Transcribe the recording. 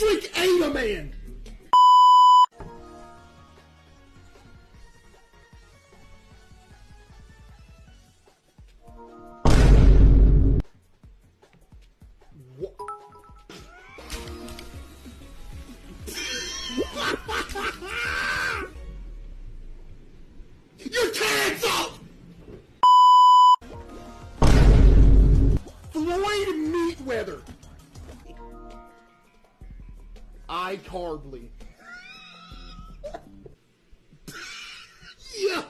actually ate a man! What? You're canceled! Floyd Mayweather. iCarbly. Yeah.